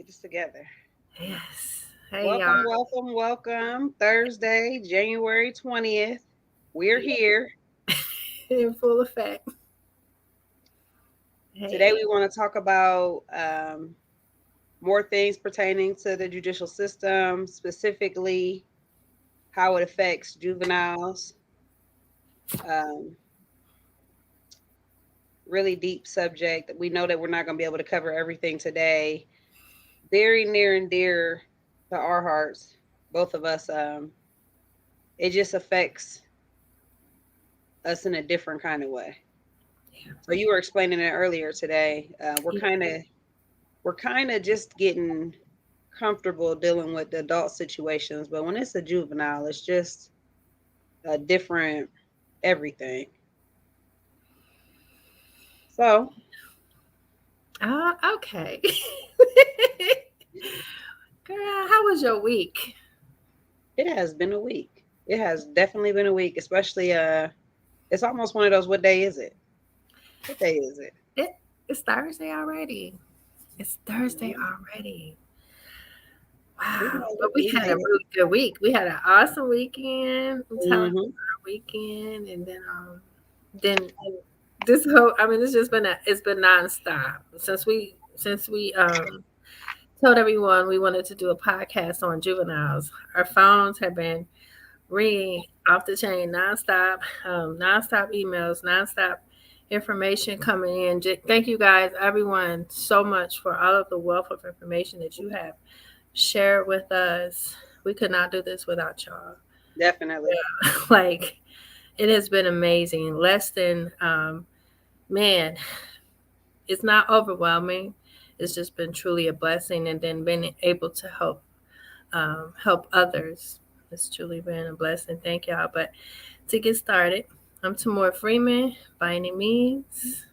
this together. Yes. Hey, y'all. Welcome, welcome, welcome. Thursday, January 20th. We're here. In full effect. Today, Hey. we want to talk about more things pertaining to the judicial system, specifically how it affects juveniles. Um, really deep subject. We know that we're not going to be able to cover everything today. Very near and dear to our hearts, both of us. It just affects us in a different kind of way. So you were explaining it earlier today. Yeah. We're kind of just getting comfortable dealing with the adult situations, but when it's a juvenile, it's just a different everything. So Okay. Girl, how was your week? it has been a week. It has definitely been a week, especially it's almost one of those. What day is it? What day is it? It, it's Thursday already. It's Thursday already. Wow. But we We had a made it. really good week. We had an awesome weekend. I'm telling you, Hmm. our weekend. And then this whole, I mean, it's been nonstop since we told everyone we wanted to do a podcast on juveniles. Our phones have been ringing off the chain nonstop, nonstop emails, nonstop information coming in. Thank you guys, everyone, so much for all of the wealth of information that you have shared with us. We could not do this without y'all. Definitely. Like, it has been amazing. Less than, man, it's not overwhelming. It's just been truly a blessing, and then being able to help others. It's truly been a blessing. Thank y'all. But to get started, I'm Tamora Freeman by any means.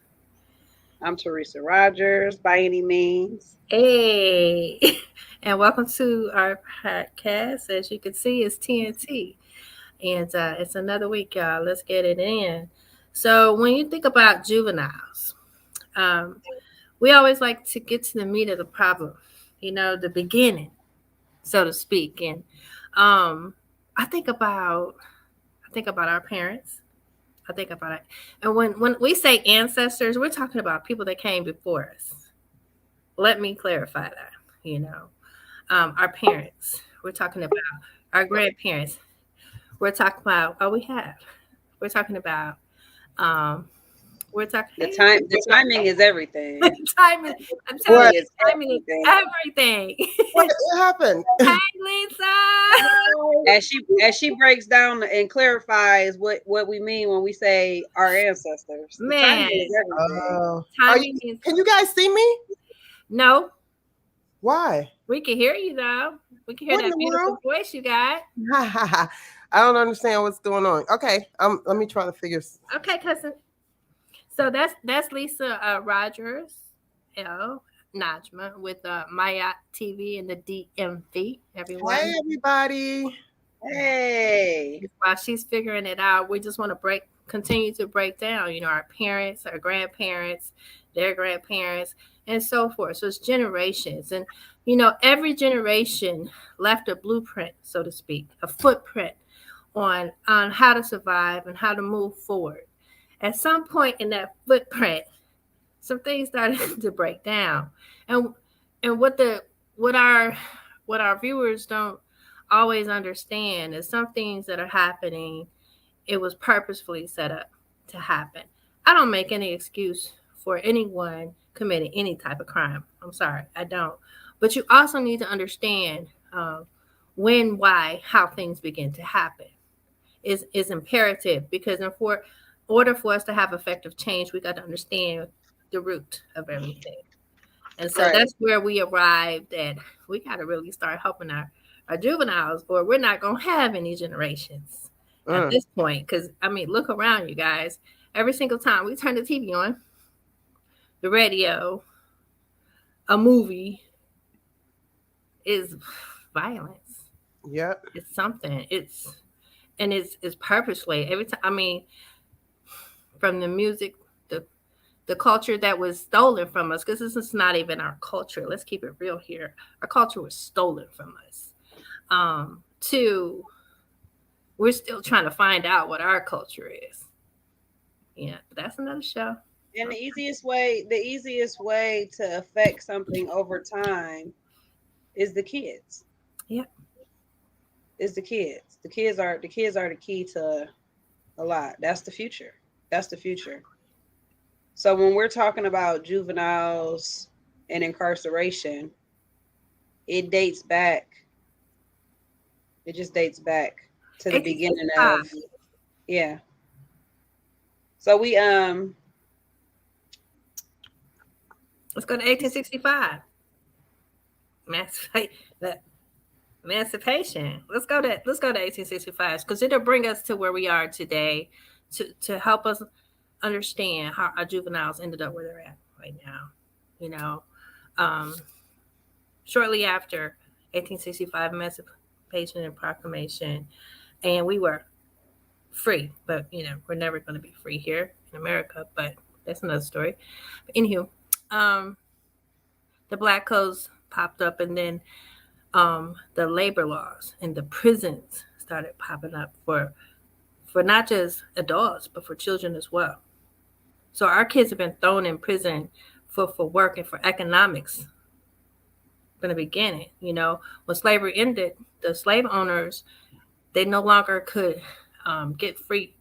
I'm Teresa Rogers by any means. Hey, and welcome to our podcast. As you can see, it's TNT, and it's another week, y'all. Let's get it in. So, when you think about juveniles, um, we always like to get to the meat of the problem, the beginning, so to speak. And um, I think about I think about our parents. I think about it. And when we say ancestors, we're talking about people that came before us. Let me clarify that. You know, our parents. We're talking about our grandparents. We're talking about we have. We're talking about um, we're talking. The Hey, time, the timing is everything. timing. I'm telling What? Timing you, is timing is everything. everything. What happened? Hey, Lisa. As she breaks down and clarifies what we mean when we say our ancestors. The timing Man, is everything. Are you? timing is Can you guys see me? no. Why? We can hear you though. We can hear What in that the beautiful world? voice you got. I don't understand what's going on. Okay, let me try to figure. Okay, cousin. So that's Lisa Rogers, L Najma with Maya TV and the DMV. Hey, Everyone, everybody. Hey, while she's figuring it out, we just want to continue to break down. Our parents, our grandparents, their grandparents, and so forth. So it's generations, and every generation left a blueprint, so to speak, a footprint on how to survive and how to move forward. At some point in that footprint, some things started to break down, and and what our what our viewers don't always understand is some things that are happening. It was purposefully set up to happen. I don't make any excuse for anyone committing any type of crime. I'm sorry, I don't. But you also need to understand when, why, how things begin to happen is imperative because for order for us to have effective change, we got to understand the root of everything. And so right. that's where we arrived at. We got to really start helping our juveniles, or we're not going to have any generations at Mm, this point. Because, I mean, look around, you guys. Every single time we turn the TV on, the radio, a movie is violence. yep. It's something. It's purposely. Every time, I mean, from the music, the the culture that was stolen from us, because this is not even our culture. Let's keep it real here. Our culture was stolen from us. To we're still trying to find out what our culture is. Yeah, but that's another show. And the easiest way to affect something over time is the kids. Yep. Is the kids. The kids are the key to a lot. That's the future. That's the future. So when we're talking about juveniles and incarceration, it dates back. It just dates back to the beginning 1865. of, yeah. So we Let's go to 1865. The emancipation. Let's go to 1865 because it'll bring us to where we are today, to help us understand how our juveniles ended up where they're at right now. You know, um, shortly after 1865 Emancipation and Proclamation, and we were free, but we're never going to be free here in America. But that's another story. But anywho, um, the black codes popped up, and then the labor laws and the prisons started popping up for not just adults but for children as well. So our kids have been thrown in prison for work and for economics from the beginning. When slavery ended, the slave owners, they no longer could get free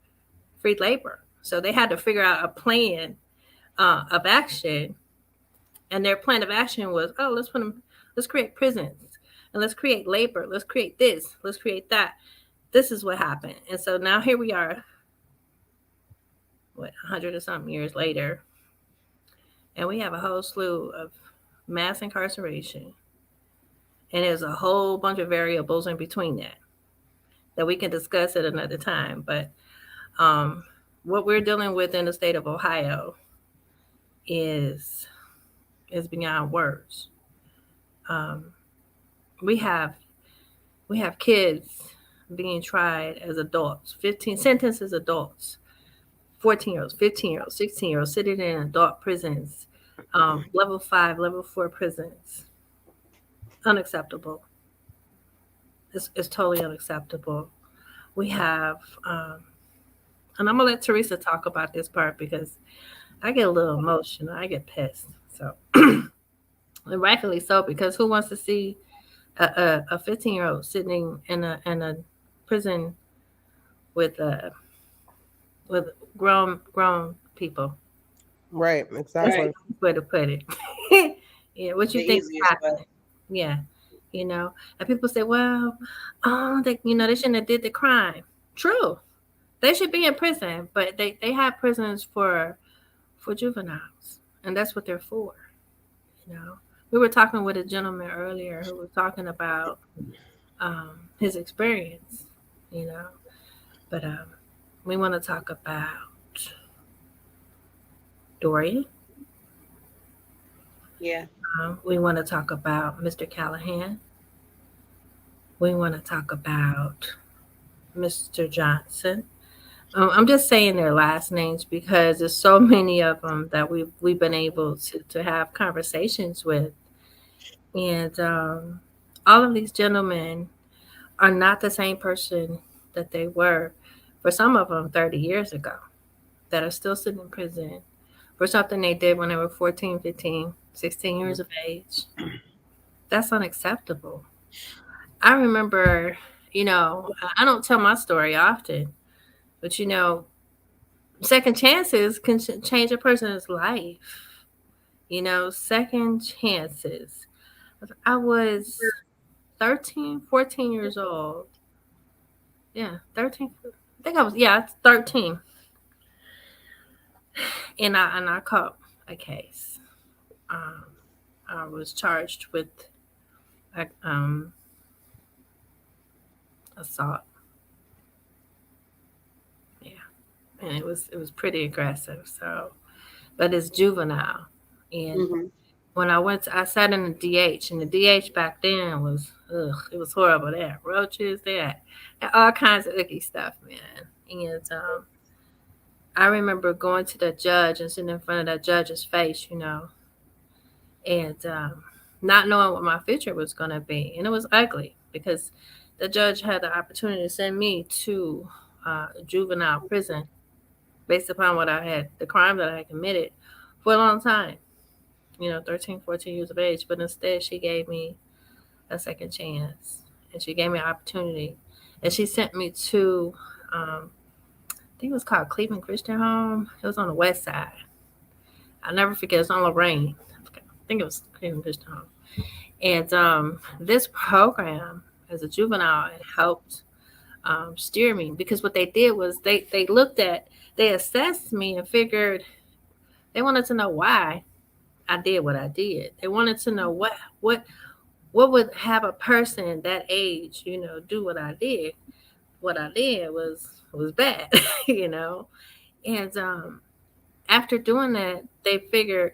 labor, so they had to figure out a plan of action. And their plan of action was, oh, let's create prisons, and let's create labor, let's create this, let's create that. This is what happened. And so now here we are, 100 or something years later, and we have a whole slew of mass incarceration, and there's a whole bunch of variables in between that we can discuss at another time. But what we're dealing with in the state of Ohio is beyond words. We have kids being tried as adults, 15 sentenced as adults, 14-year-olds, 15-year-olds, 16-year-olds sitting in adult prisons, level 5, level 4 prisons. Unacceptable. It's totally unacceptable. We have, and I'm gonna let Teresa talk about this part because I get a little emotional. I get pissed. So, and rightfully so, because who wants to see a 15-year-old sitting in a prison with with grown people? Right, right, exactly. Way to put it. Yeah, what the you think easiest happened? way. Yeah, and people say, well, oh, they shouldn't have did the crime. True, they should be in prison, but they have prisons for juveniles, and that's what they're for. We were talking with a gentleman earlier who was talking about his experience, you know, but we want to talk about Dorian. Yeah. We want to talk about Mr. Callahan. We want to talk about Mr. Johnson. I'm just saying their last names because there's so many of them that we've been able to have conversations with, and all of these gentlemen are not the same person that they were for some of them 30 years ago, that are still sitting in prison for something they did when they were 14, 15, 16 years of age. That's unacceptable. I remember, I don't tell my story often, but second chances can change a person's life. Second chances. I was 13, 14 years old. Yeah, 13. I think I was, 13. And I caught a case. Um, I was charged with um, assault. Yeah, and it was pretty aggressive. So, but it's juvenile. And Hmm. when I sat in the DH, and the DH back then was, it was horrible. They had roaches, they had all kinds of icky stuff, man. And I remember going to the judge and sitting in front of that judge's face, and not knowing what my future was going to be. And it was ugly because the judge had the opportunity to send me to juvenile prison based upon the crime that I had committed for a long time, 13, 14 years of age. But instead, she gave me a second chance and she gave me an opportunity. And she sent me to, I think it was called Cleveland Christian Home. It was on the west side. I'll never forget. It's on Lorraine. I think it was Cleveland Christian Home. And this program, as a juvenile, it helped steer me because what they did was they assessed me and figured they wanted to know why I did what I did. They wanted to know what would have a person that age, do what I did. What I did was bad, And after doing that, they figured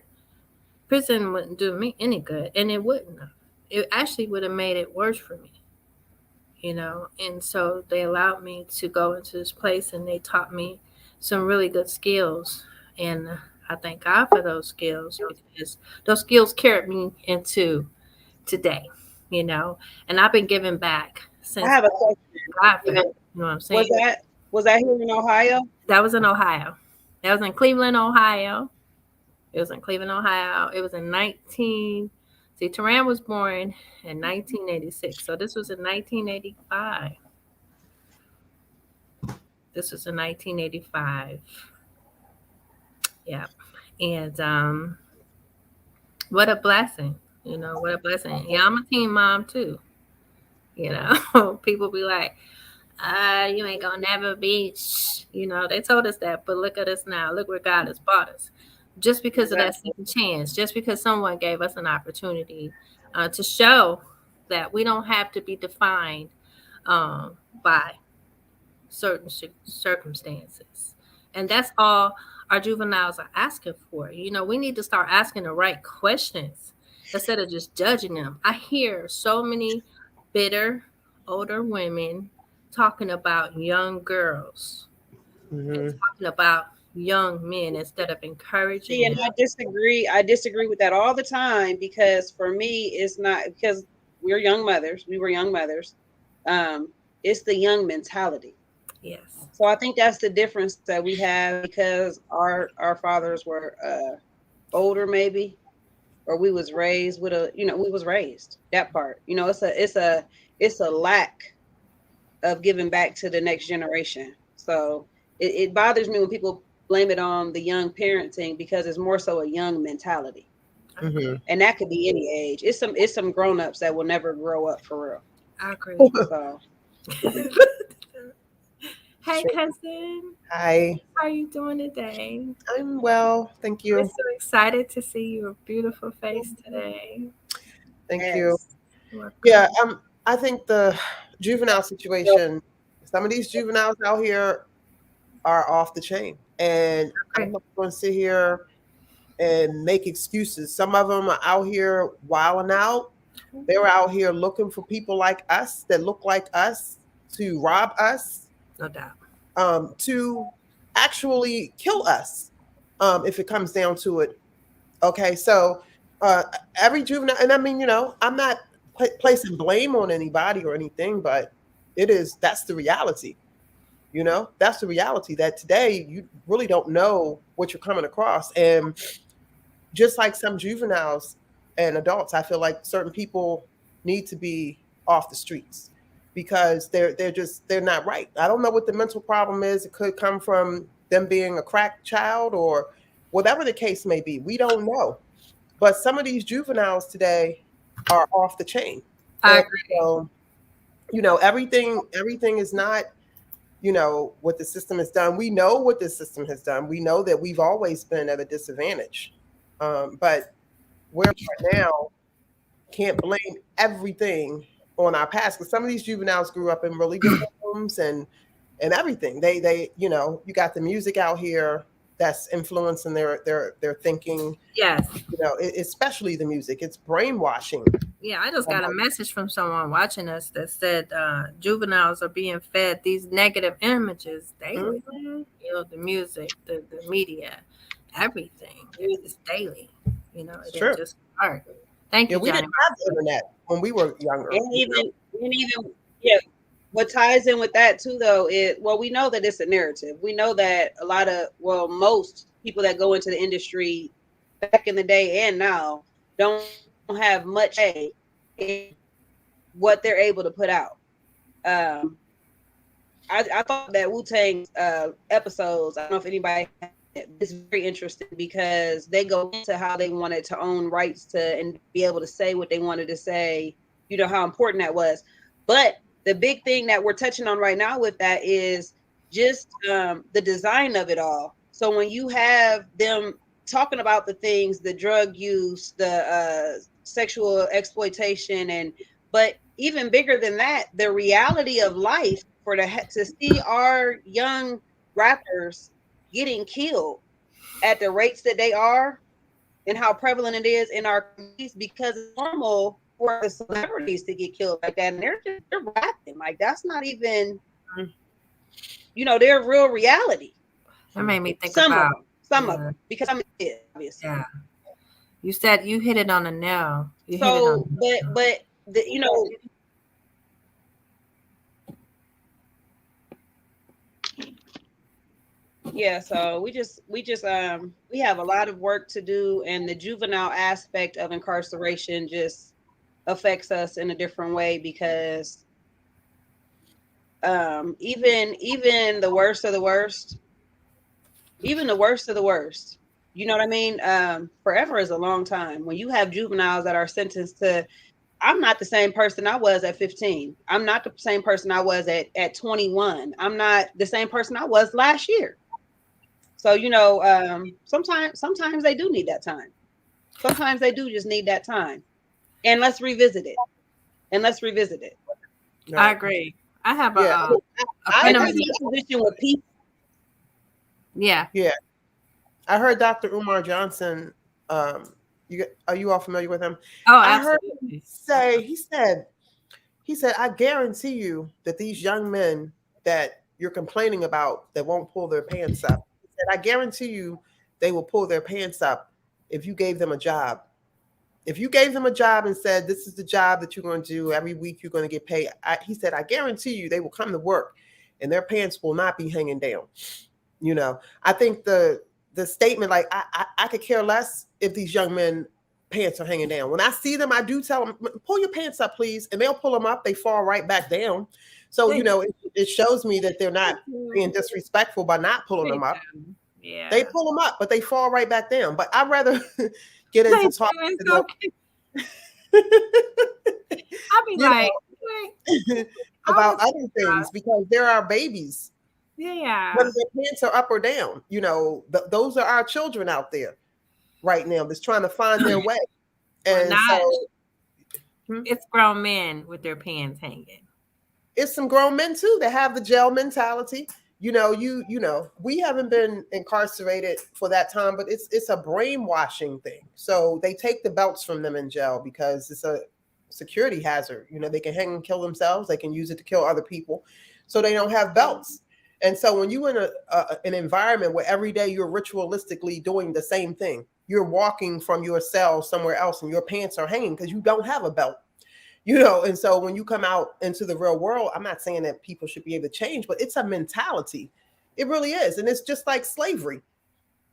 prison wouldn't do me any good, and it wouldn't have. It actually would have made it worse for me. And so they allowed me to go into this place and they taught me some really good skills. And I thank God for those skills because those skills carried me into today, and I've been giving back since. I have a question. God, you know what I'm saying? Was that here in Ohio? That was in Ohio. That was in Cleveland, Ohio. It was in Cleveland, Ohio. It was in Teran was born in 1986. So this was in 1985. This was in 1985. Yeah. And what a blessing. What a blessing. Yeah, I'm a teen mom too. People be like, you ain't gonna never be, they told us that, but look at us now. Look where God has brought us. Just because of that second chance, just because someone gave us an opportunity to show that we don't have to be defined by certain circumstances. And that's all our juveniles are asking for. We need to start asking the right questions instead of just judging them. I hear so many bitter older women talking about young girls and talking about young men instead of encouraging. See, and I disagree. I disagree with that all the time because for me, it's not because we're young mothers. We were young mothers. It's the young mentality. Yes. So I think that's the difference that we have because our fathers were older, maybe, or we was raised with we was raised that part. It's a lack of giving back to the next generation. So it bothers me when people blame it on the young parenting because it's more so a young mentality. Mm-hmm. And that could be any age. It's some grown-ups that will never grow up for real. I agree. So. Hey, cousin. Hi. How are you doing today? I'm well, thank you. I'm so excited to see your beautiful face today. Thank Yes. you. Yeah, I think the juvenile situation, some of these juveniles out here are off the chain. And I'm not going to sit here and make excuses. Some of them are out here wilding out. They're out here looking for people like us that look like us to rob us. No doubt. To actually kill us if it comes down to it. Okay, so every juvenile, and I mean, I'm not placing blame on anybody or anything, but that's the reality. That's the reality that today you really don't know what you're coming across. And just like some juveniles and adults, I feel like certain people need to be off the streets because they're not right. I don't know what the mental problem is. It could come from them being a crack child or whatever the case may be. We don't know. But some of these juveniles today are off the chain. I agree. So, everything is not, what the system has done. We know what the system has done. We know that we've always been at a disadvantage. But where we are now, can't blame everything on our past because some of these juveniles grew up in really good homes and everything. They you got the music out here that's influencing their thinking. Yes. You know, especially the music. It's brainwashing. Yeah, I just got a message from someone watching us that said juveniles are being fed these negative images daily. Mhm. You know, the music, the media, everything. It's daily. You know, It's it didn't true. just start. Thank Yeah, you, we Johnny. didn't have the internet when we were younger. And even yeah, what ties in with that too though is, well, we know that it's a narrative. We know that a lot of, well, most people that go into the industry back in the day and now don't have much say in what they're able to put out. um I thought that Wu-Tang's episodes, I don't know if anybody had it, it's very interesting because they go into how they wanted to own rights to and be able to say what they wanted to say, you know, how important that was. But the big thing that we're touching on right now with that is just the design of it all. So when you have them talking about the things, the drug use, the sexual exploitation, and but even bigger than that, the reality of life for to see our young rappers getting killed at the rates that they are and how prevalent it is in our communities, because it's normal for the celebrities to get killed like that, and they're rapping like that's not even, you know, their real reality. That made me think Some about of them, because some is obviously. yeah. You said you hit it on the nail. You hit it So, on the nail. but the, you know, yeah, so we have a lot of work to do, and the juvenile aspect of incarceration just affects us in a different way because even the worst of the worst, even the worst of the worst, you know what I mean? Forever is a long time. When you have juveniles that are sentenced to, I'm not the same person I was at 15. I'm not the same person I was at 21. I'm not the same person I was last year. So, you know, sometimes they do need that time. Sometimes they do just need that time. And let's revisit it. And let's revisit it. I agree. I have Yeah, a I friend of I'm mine. in a position with people. Yeah. yeah. I heard Dr. Umar Johnson. Are you all familiar with him? Oh, I heard absolutely. him say, he said, I guarantee you that these young men that you're complaining about that won't pull their pants up, he said, I guarantee you they will pull their pants up if you gave them a job. If you gave them a job and said, this is the job that you're going to do every week, you're going to get paid. He said, I guarantee you they will come to work and their pants will not be hanging down. You know, I think the statement, like, I could care less if these young men pants are hanging down. When I see them, I do tell them, pull your pants up, please. And they'll pull them up. They fall right back down. So, you know, it shows me that they're not being disrespectful by not pulling them up. Yeah. They pull them up, but they fall right back down. But I'd rather get into talking to them. I'll be like, about other things because there are babies. Yeah. Whether their pants are up or down, you know, those are our children out there right now that's trying to find their way. And it's grown men with their pants hanging. It's some grown men too that have the jail mentality. You know, we haven't been incarcerated for that time, but it's a brainwashing thing. So they take the belts from them in jail because it's a security hazard. You know, they can hang and kill themselves. They can use it to kill other people. So they don't have belts. And so when you're in an environment where every day you're ritualistically doing the same thing, you're walking from your cell somewhere else and your pants are hanging because you don't have a belt, you know. And so when you come out into the real world, I'm not saying that people should be able to change, but it's a mentality. It really is. And it's just like slavery.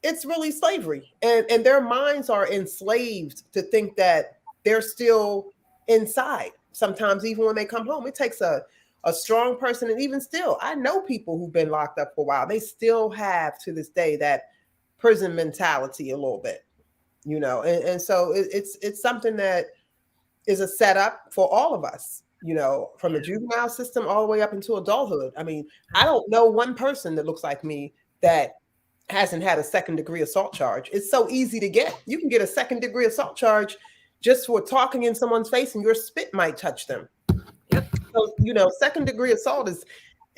It's really slavery. And their minds are enslaved to think that they're still inside. Sometimes even when they come home, it takes a strong person. And even still, I know people who've been locked up for a while. They still have to this day that prison mentality a little bit, you know. And so it's something that is a setup for all of us, you know, from the juvenile system all the way up into adulthood. I mean, I don't know one person that looks like me that hasn't had a second-degree assault charge. It's so easy to get. You can get a second-degree assault charge just for talking in someone's face and your spit might touch them. So, you know, second-degree assault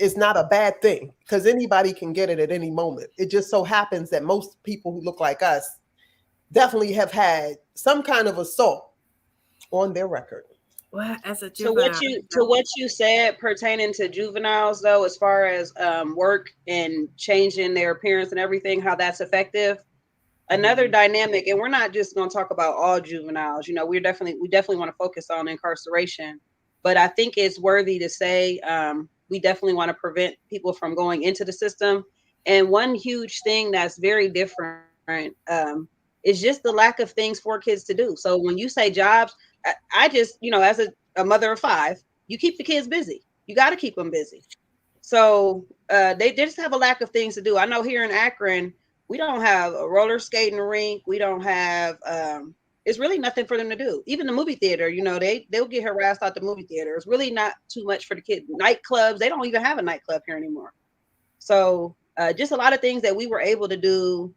is not a bad thing because anybody can get it at any moment. It just so happens that most people who look like us definitely have had some kind of assault on their record. Well, as a To juvenile, what you said pertaining to juveniles, though, as far as work and changing their appearance and everything, how that's effective. Another dynamic, and we're not just going to talk about all juveniles. You know, we definitely want to focus on incarceration, but I think it's worthy to say we definitely want to prevent people from going into the system. And one huge thing that's very different is just the lack of things for kids to do. So when you say jobs, I just, you know, as a mother of 5, you keep the kids busy. You got to keep them busy. So they just have a lack of things to do. I know here in Akron, we don't have a roller skating rink. We don't have, it's really nothing for them to do. Even the movie theater, you know, they'll get harassed out the movie theater. It's really not too much for the kids. Nightclubs, they don't even have a nightclub here anymore. So just a lot of things that we were able to do.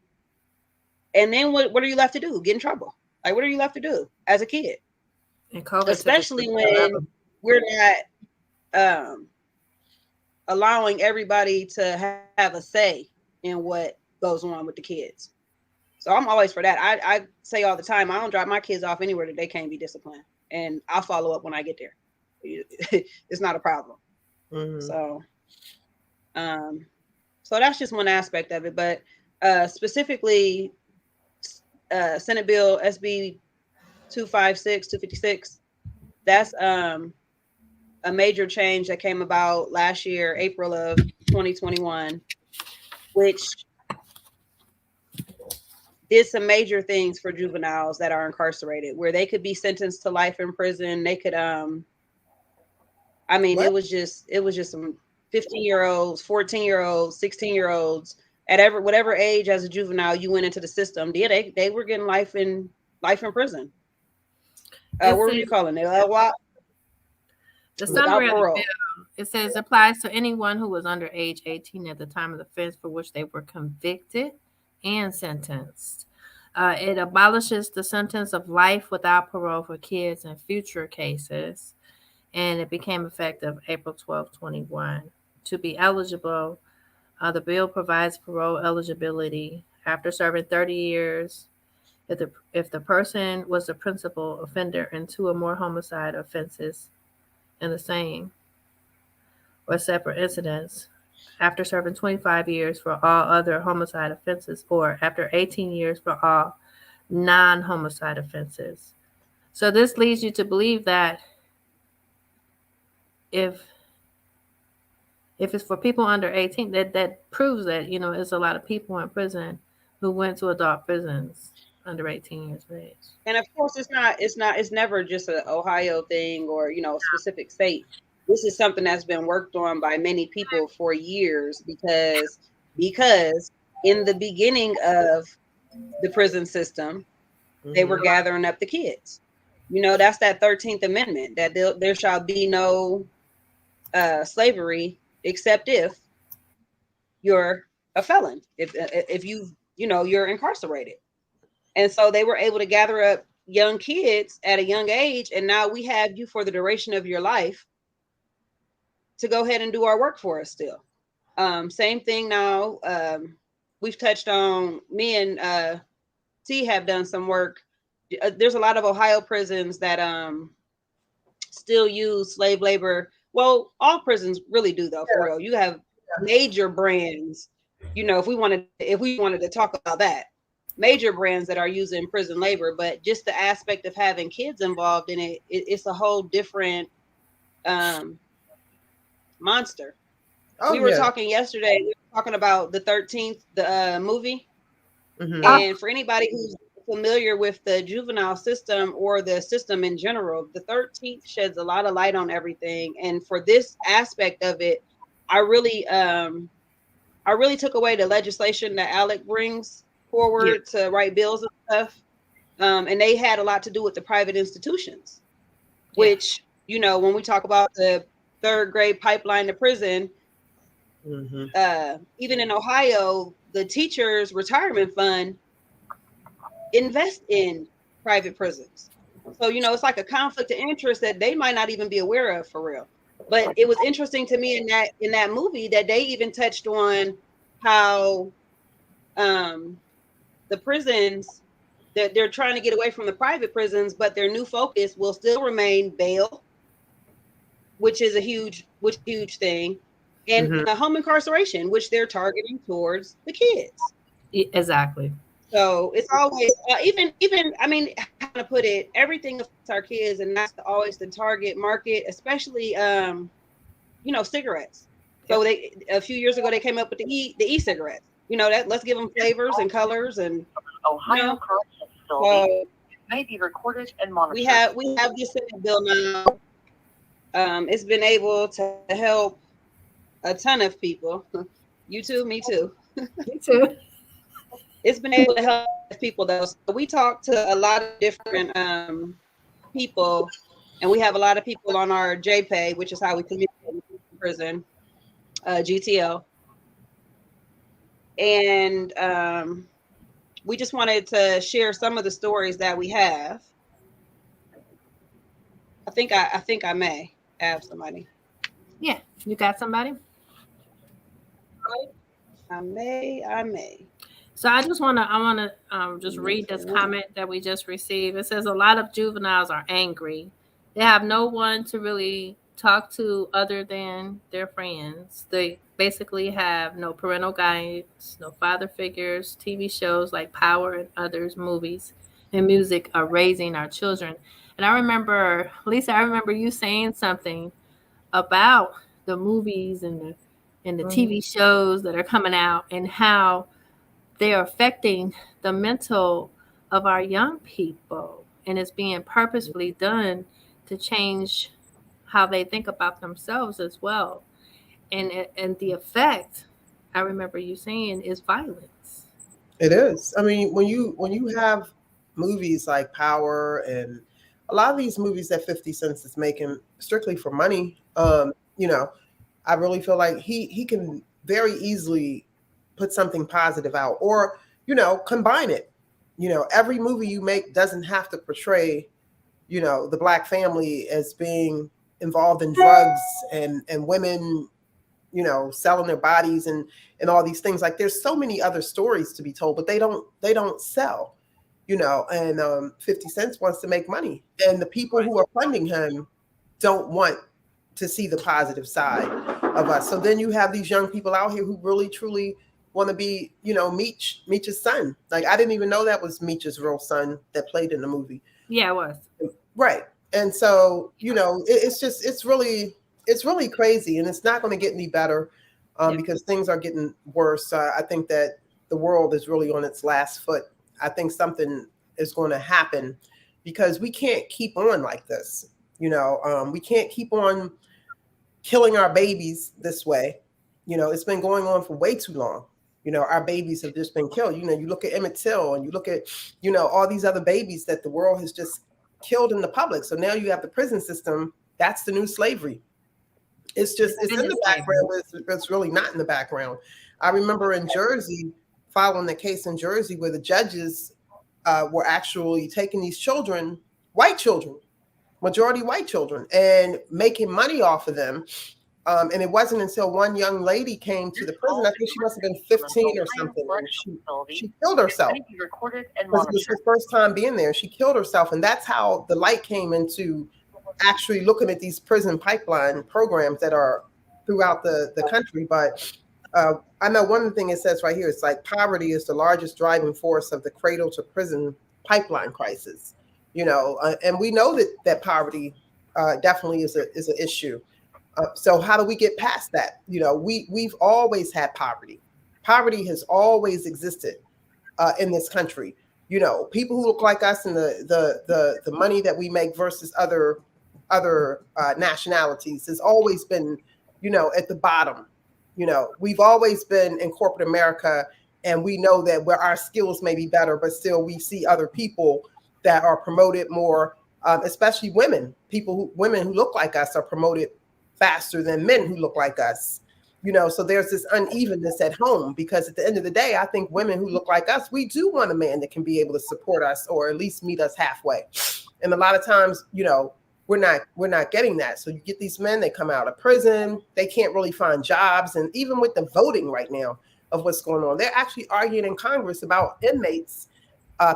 And then what are you left to do? Get in trouble. Like, what are you left to do as a kid? and COVID Especially when we're not allowing everybody to have a say in what goes on with the kids. So I'm always for that. I say all the time, I don't drop my kids off anywhere that they can't be disciplined, and I'll follow up when I get there. It's not a problem. So that's just one aspect of it. But specifically, Senate Bill SB 256, that's a major change that came about last year, April of 2021, which did some major things for juveniles that are incarcerated, where they could be sentenced to life in prison. They could, I mean, What? it was just some 15-year-olds, 14-year-olds, 16-year-olds at whatever age as a juvenile you went into the system. Yeah, they were getting life in prison. What were you calling it? The Without summary of the parole. bill, it says applies to anyone who was under age 18 at the time of the offense for which they were convicted and sentenced. It abolishes the sentence of life without parole for kids in future cases, and it became effective April 12, 21. To be eligible, the bill provides parole eligibility after serving 30 years if the person was the principal offender in 2 or more homicide offenses in the same or separate incidents, after serving 25 years for all other homicide offenses, or after 18 years for all non-homicide offenses. So this leads you to believe that if it's for people under 18, that proves that, you know, it's a lot of people in prison who went to adult prisons under 18 years of age. And of course, it's never just an Ohio thing or, you know, a specific state. This is something that's been worked on by many people for years because in the beginning of the prison system, they were gathering up the kids. You know, that's that 13th Amendment, that there shall be no slavery except if you're a felon, if you're incarcerated. And so they were able to gather up young kids at a young age, and now we have you for the duration of your life to go ahead and do our work for us still. Same thing now. We've touched on, me and T have done some work. There's a lot of Ohio prisons that still use slave labor. Well, all prisons really do, though, for real. You have major brands, you know, if we wanted to talk about that, major brands that are using prison labor, but just the aspect of having kids involved in it, it's a whole different monster. We were talking yesterday, we were talking about the 13th, the movie. And for anybody who's familiar with the juvenile system or the system in general, the 13th sheds a lot of light on everything. And for this aspect of it, I really took away the legislation that Alec brings forward to write bills and stuff. And they had a lot to do with the private institutions, which, you know, when we talk about the 3rd grade pipeline to prison, even in Ohio, the teachers' retirement fund invest in private prisons. So, you know, it's like a conflict of interest that they might not even be aware of, for real. But it was interesting to me in that movie that they even touched on how um, the prisons that they're trying to get away from the private prisons, but their new focus will still remain bail, which is a huge thing, and Mhm. home incarceration, which they're targeting towards the kids. Exactly. So it's always even I mean, how to put it, everything affects our kids, and that's always the target market, especially cigarettes. So Yep. they a few years ago they came up with the e-cigarettes. That let's give them flavors and colors, and you Ohio know Correctional Facility so may be recorded and monitored. we have this Senate bill now. It's been able to help a ton of people. You too, me too. Me too. It's been able to help people though. So we talk to a lot of different people, and we have a lot of people on our JPay, which is how we communicate with prison, GTL, and we just wanted to share some of the stories that we have. I think I may have somebody. Yeah. You got somebody? I may. So I want to just read this comment that we just received. It says a lot of juveniles are angry. They have no one to really talk to other than their friends. They basically have no parental guidance, no father figures. TV shows like Power and others, movies and music are raising our children. And I remember, Lisa, I remember you saying something about the movies and the TV shows that are coming out and how they are affecting the mental of our young people, and it's being purposefully done to change how they think about themselves as well. And the effect, I remember you saying, is violence. It is. I mean, when you have movies like Power and a lot of these movies that 50 Cent is making strictly for money, I really feel like he can very easily put something positive out, or combine it. Every movie you make doesn't have to portray the black family as being involved in drugs and women selling their bodies and all these things. Like, there's so many other stories to be told, but they don't sell. And 50 Cent wants to make money, and the people who are funding him don't want to see the positive side of us. So then you have these young people out here who really truly want to be, Meech's son. Like, I didn't even know that was Meech's real son that played in the movie. Yeah, it was. Right. And so, it's really crazy, and it's not going to get any better because things are getting worse. I think that the world is really on its last foot. I think something is going to happen because we can't keep on like this. We can't keep on killing our babies this way. It's been going on for way too long. Our babies have just been killed. You look at Emmett Till, and you look at, all these other babies that the world has just killed in the public. So now you have the prison system. That's the new slavery. It's in the background, but it's really not in the background. I remember in Jersey, following the case in Jersey where the judges were actually taking these children, white children, majority white children, and making money off of them. And it wasn't until one young lady came to the prison. I think she must have been 15 or something. And she killed herself because it was her first time being there. She killed herself. And that's how the light came into actually looking at these prison pipeline programs that are throughout the country. But I know one thing it says right here, it's like poverty is the largest driving force of the cradle to prison pipeline crisis. And we know that poverty definitely is an issue. So how do we get past that? We've always had poverty. Poverty has always existed in this country. People who look like us and the money that we make versus other nationalities has always been, at the bottom. We've always been in corporate America, and we know that where our skills may be better, but still we see other people that are promoted more, especially women. Women who look like us are promoted faster than men who look like us. So there's this unevenness at home, because at the end of the day, I think women who look like us, we do want a man that can be able to support us or at least meet us halfway. And a lot of times, we're not getting that. So you get these men, they come out of prison, they can't really find jobs. And even with the voting right now of what's going on, they're actually arguing in Congress about inmates,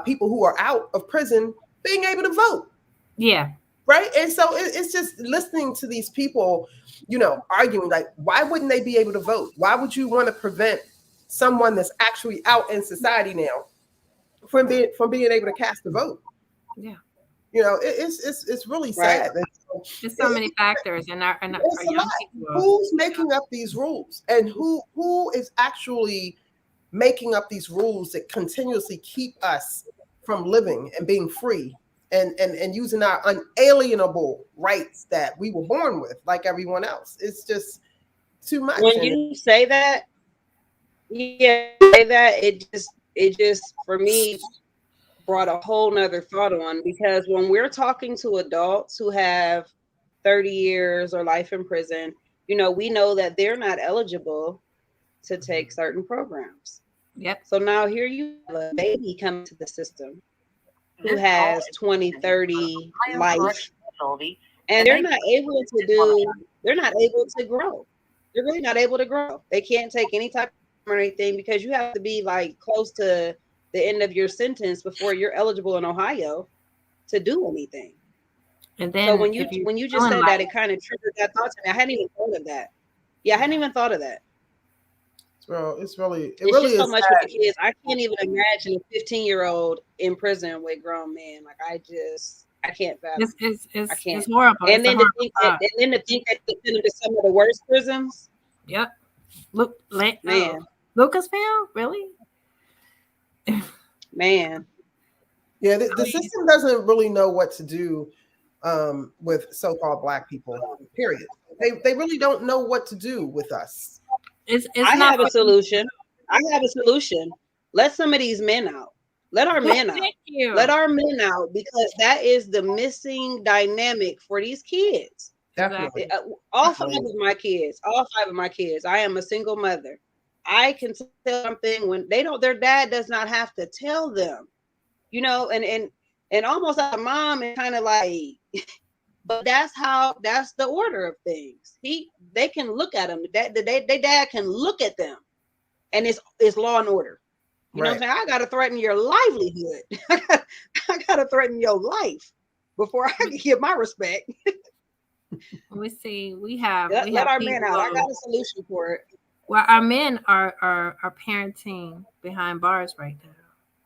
people who are out of prison being able to vote. Yeah. Right. And so it's just listening to these people, arguing, like, why wouldn't they be able to vote? Why would you want to prevent someone that's actually out in society now from being able to cast a vote? Yeah. It's really sad. Right. There's so many factors in our young people. Who's making up these rules, and who is actually making up these rules that continuously keep us from living and being free and using our unalienable rights that we were born with, like everyone else? It's just too much. When you say that, it just for me brought a whole nother thought on, because when we're talking to adults who have 30 years or life in prison, we know that they're not eligible to take certain programs. Yep. So now here you have a baby coming to the system who has 20, 30 life, and they're not able to grow. They're really not able to grow. They can't take any type of or anything, because you have to be like close to the end of your sentence before you're eligible in Ohio to do anything. And then so when you just said that, it kind of triggered that thought to me. I hadn't even thought of that. Yeah, I hadn't even thought of that. Well, it's really just so much with the kids. I can't even imagine a 15-year-old in prison with grown men. Like I can't fathom. It's I can't. It's horrible. And then to think that they send them to some of the worst prisons. Yep. Look, man. Lucasville, really? Man. Yeah, the system doesn't really know what to do with so-called Black people. Period. They really don't know what to do with us. I have a solution. Let some of these men out. Let our men out. Let our men out, because that is the missing dynamic for these kids. Definitely. All five of my kids. I am a single mother. I can tell something when their dad does not have to tell them, and almost like a mom is kind of like, but that's the order of things. They can look at them. Their dad can look at them, and it's law and order. You know what I'm saying? I got to threaten your livelihood. I got to threaten your life before I can get my respect. We have our men out. I got a solution for it. Well, our men are parenting behind bars right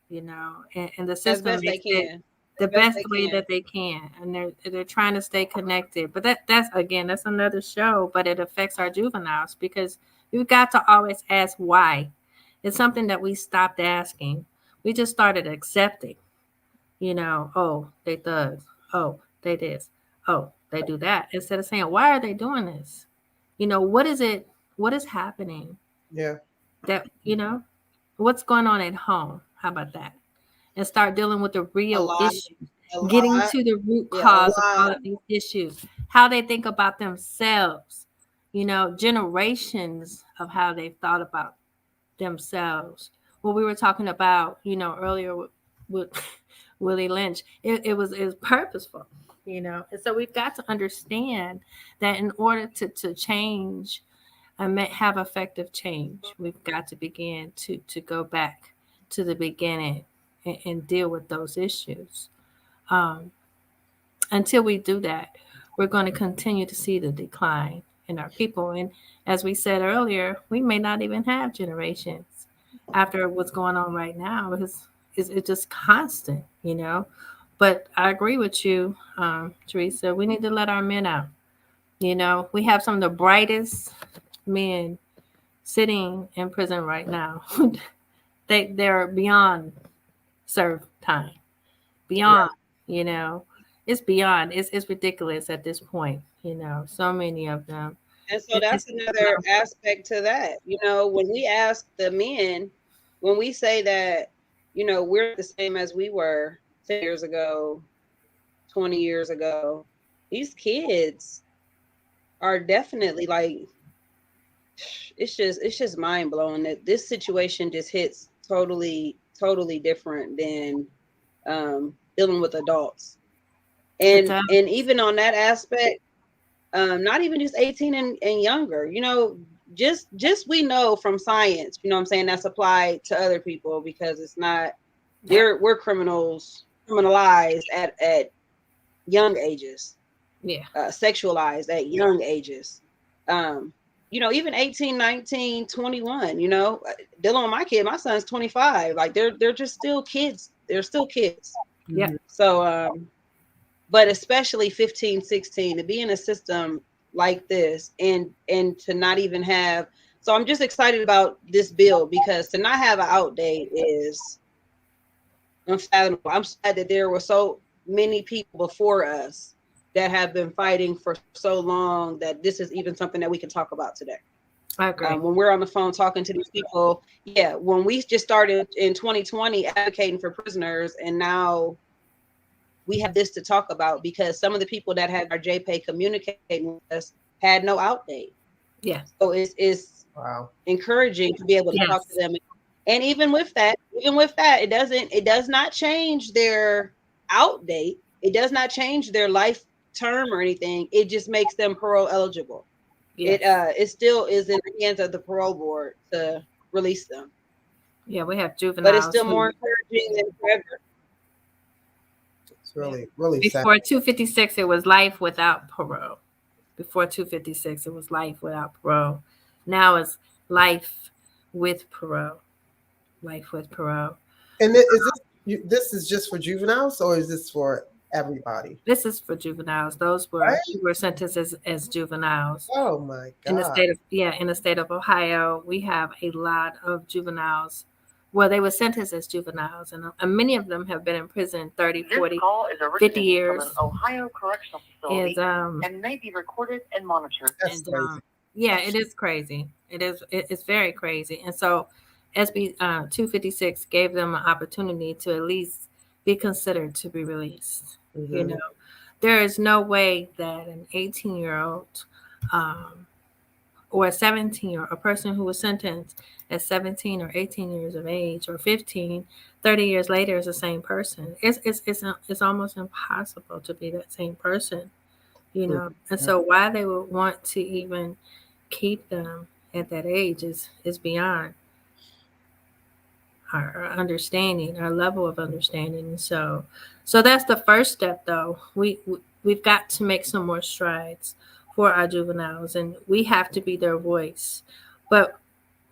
now, and the system makes it the best way that they can, and they're trying to stay connected. But that's another show. But it affects our juveniles, because you've got to always ask why. It's something that we stopped asking. We just started accepting. Oh, they thugs. Oh, they this. Oh, they do that. Instead of saying, why are they doing this? What is it? What is happening? Yeah. That, what's going on at home? How about that? And start dealing with the real issues. Getting to the root cause of all of these issues. How they think about themselves. Generations of how they've thought about themselves. What we were talking about, earlier with Willie Lynch, it was purposeful, and so we've got to understand that in order to change and have effective change, we've got to begin to go back to the beginning and deal with those issues. Until we do that, we're going to continue to see the decline in our people. And as we said earlier, we may not even have generations after what's going on right now, because it's just constant, But I agree with you, Teresa. We need to let our men out. We have some of the brightest men sitting in prison right now. They're beyond serve time. Beyond, it's beyond. It's ridiculous at this point, so many of them. And so that's another aspect to that. When we ask the men, when we say that, we're the same as we were 10 years ago, 20 years ago, these kids are definitely like, it's just mind blowing that this situation just hits totally different than dealing with adults. And even on that aspect, not even just 18 and younger, just we know from science, what I'm saying, that's applied to other people, because it's not, we're criminalized at young ages, sexualized at young ages. Even 18, 19, 21, dealing with my kid, my son's 25, like they're just still kids. They're still kids. Yeah. So, but especially 15, 16, to be in a system like this and to not even have, so I'm just excited about this bill, because to not have an out date is unfathomable. I'm sad that there were so many people before us that have been fighting for so long that this is even something that we can talk about today. I agree. When we're on the phone talking to these people, when we just started in 2020 advocating for prisoners, and now we have this to talk about, because some of the people that had our JPay communicating with us had no out date. Yeah. So it's encouraging to be able to talk to them. And even with that, it does not change their out date. It does not change their life term or anything. It just makes them parole eligible. Yes. It still is in the hands of the parole board to release them. Yeah, we have juveniles. But it's still more encouraging than forever. It's really before sad. 256, it was life without parole. Before 256, it was life without parole. Now it's life with parole. Life with parole. And this is just for juveniles, or is this for everybody? This is for juveniles. Those who were sentenced as juveniles. Oh my God! In the state of Ohio, we have a lot of juveniles. Well, they were sentenced as juveniles, and many of them have been in prison 30, 40, 50 years. From an Ohio correctional facility and may be recorded and monitored. That's crazy. It is crazy. It's very crazy. And so SB 256 gave them an opportunity to at least be considered to be released. Mm-hmm. There is no way that an 18-year-old or a 17-year-old, a person who was sentenced at 17 or 18 years of age, or 15, 30 years later is the same person. It's almost impossible to be that same person, And so why they would want to even keep them at that age is beyond our understanding, our level of understanding. So that's the first step, though. We've got to make some more strides for our juveniles, and we have to be their voice. But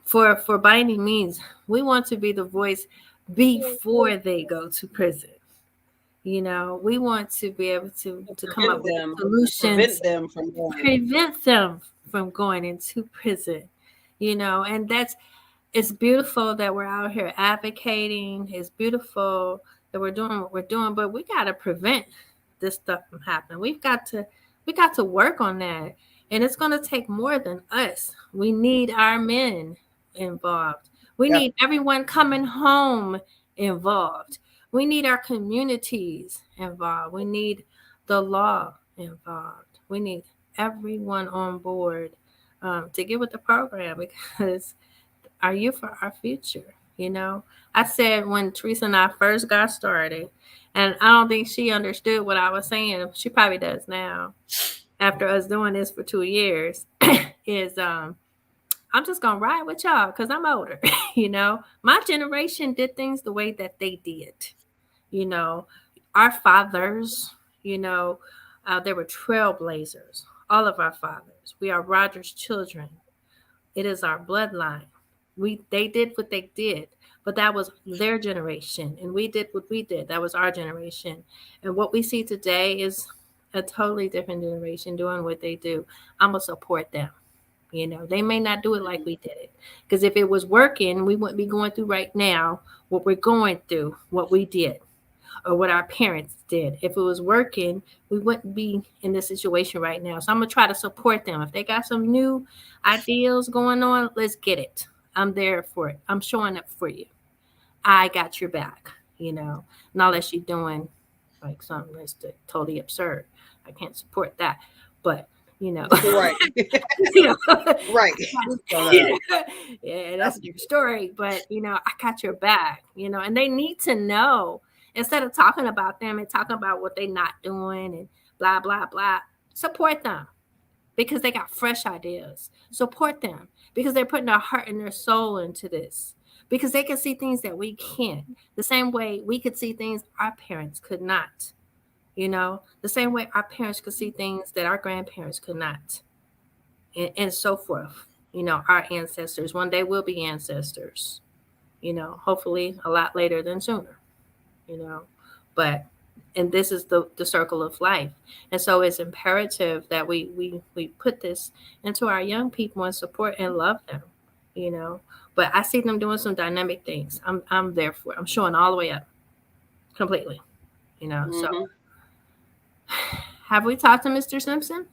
for by any means, we want to be the voice before they go to prison. We want to be able to come up with solutions, prevent them from going into prison. And it's beautiful that we're out here advocating. It's beautiful that we're doing what we're doing, but we got to prevent this stuff from happening. We got to work on that. And it's going to take more than us. We need our men involved. We need everyone coming home involved. We need our communities involved. We need the law involved. We need everyone on board to get with the program, because our youth are our future. I said when Teresa and I first got started, and I don't think she understood what I was saying. She probably does now, after us doing this for 2 years, is I'm just going to ride with y'all because I'm older. My generation did things the way that they did. Our fathers, they were trailblazers. All of our fathers. We are Roger's children. It is our bloodline. They did what they did, but that was their generation, and we did what we did. That was our generation. And what we see today is a totally different generation doing what they do. I'm going to support them. They may not do it like we did it, because if it was working, we wouldn't be going through right now what we're going through, what we did, or what our parents did. If it was working, we wouldn't be in this situation right now. So I'm going to try to support them. If they got some new ideas going on, let's get it. I'm there for it. I'm showing up for you. I got your back, not unless you're doing like something that's totally absurd. I can't support that. But, right. Right. Yeah, that's your story. But, I got your back, and they need to know Instead of talking about them and talking about what they're not doing and blah, blah, blah, support them because they got fresh ideas. Support them because they're putting their heart and their soul into this, because they can see things that we can't. The same way we could see things our parents could not. The same way our parents could see things that our grandparents could not, and so forth. Our ancestors, one day we'll be ancestors, hopefully a lot later than sooner, but, and this is the circle of life. And so it's imperative that we put this into our young people and support and love them, but I see them doing some dynamic things. I'm there for it. I'm showing all the way up completely, so have we talked to Mr. Simpson?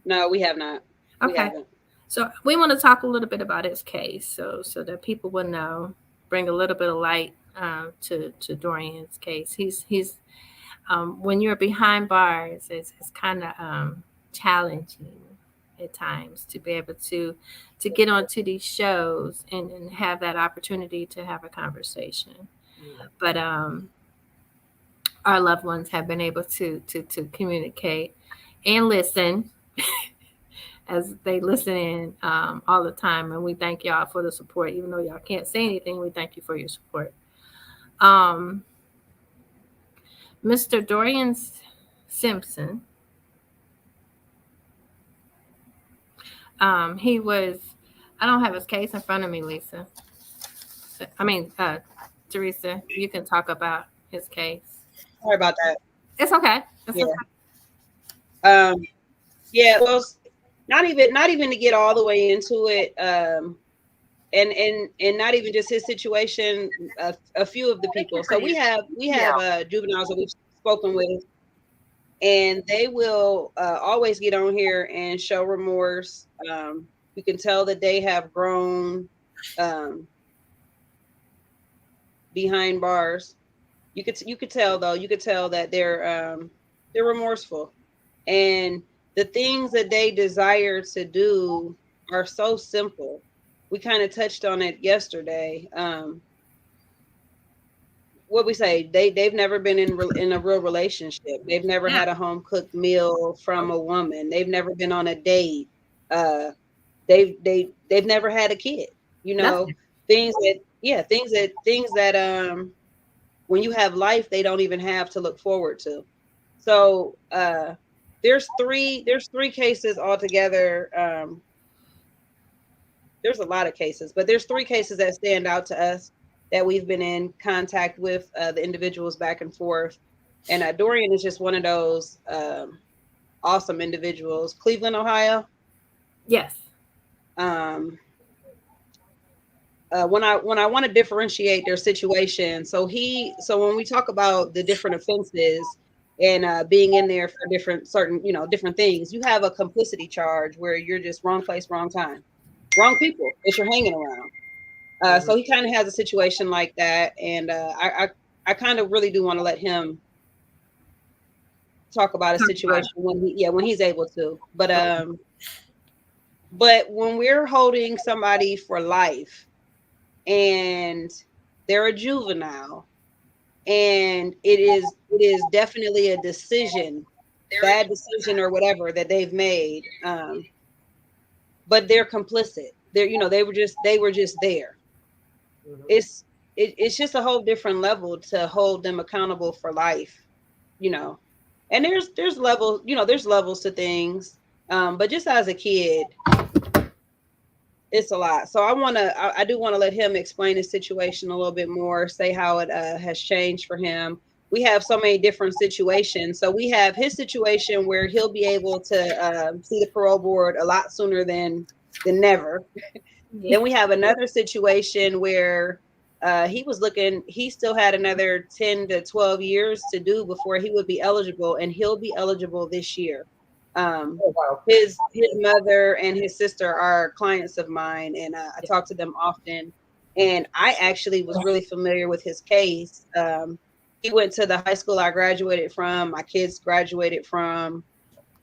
No, we have not. We Okay. haven't. So we want to talk a little bit about his case, so that people will know, bring a little bit of light to Dorian's case. He's when you're behind bars, it's kind of challenging at times to be able to get onto these shows and have that opportunity to have a conversation. But our loved ones have been able to communicate and listen as they listen in all the time. And we thank y'all for the support. Even though y'all can't say anything, we thank you for your support. Mr. Dorian Simpson, he was, I don't have his case in front of me, Lisa. I mean, Teresa, you can talk about his case. Sorry about that. It's okay. Yeah. Yeah, well, not even to get all the way into it, and not even just his situation. A few of the people. So we have juveniles that we've spoken with, and they will always get on here and show remorse. You can tell that they have grown behind bars. You could tell though. You could tell that they're remorseful, and the things that they desire to do are so simple. We kind of touched on it yesterday. What we say, they've never been in a real relationship. They've never had a home cooked meal from a woman. They've never been on a date. They've never had a kid. Things that when you have life, they don't even have to look forward to. So there's three cases altogether. There's a lot of cases, but there's three cases that stand out to us that we've been in contact with the individuals back and forth. And Dorian is just one of those awesome individuals. Cleveland, Ohio. Yes. When I want to differentiate their situation, so when we talk about the different offenses and being in there for different things, you have a complicity charge where you're just wrong place, wrong time, wrong people that you're hanging around. So he kind of has a situation like that, and I kind of really do want to let him talk about a situation when he's able to. But when we're holding somebody for life and they're a juvenile, and it is definitely a decision, bad decision or whatever that they've made, but they're complicit. They were just there. It's just a whole different level to hold them accountable for life, and there's levels, there's levels to things, but just as a kid, it's a lot. So I do want to let him explain his situation a little bit more, say how it has changed for him. We have so many different situations. So we have his situation where he'll be able to see the parole board a lot sooner than never. Then we have another situation where he still had another 10 to 12 years to do before he would be eligible, and he'll be eligible this year. His mother and his sister are clients of mine, and I talk to them often, and I actually was really familiar with his case. He went to the high school I graduated from, my kids graduated from.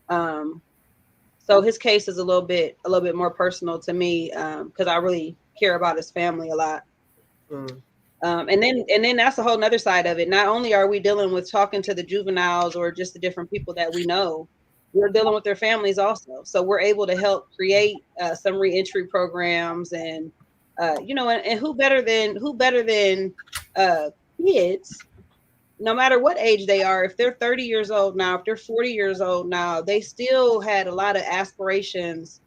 So his case is a little bit more personal to me, because I really care about his family a lot. And then that's a whole nother side of it. Not only are we dealing with talking to the juveniles or just the different people that we know, we're dealing with their families also. So we're able to help create some reentry programs, and and who better than kids, no matter what age they are. If they're 30 years old now, if they're 40 years old now, they still had a lot of aspirations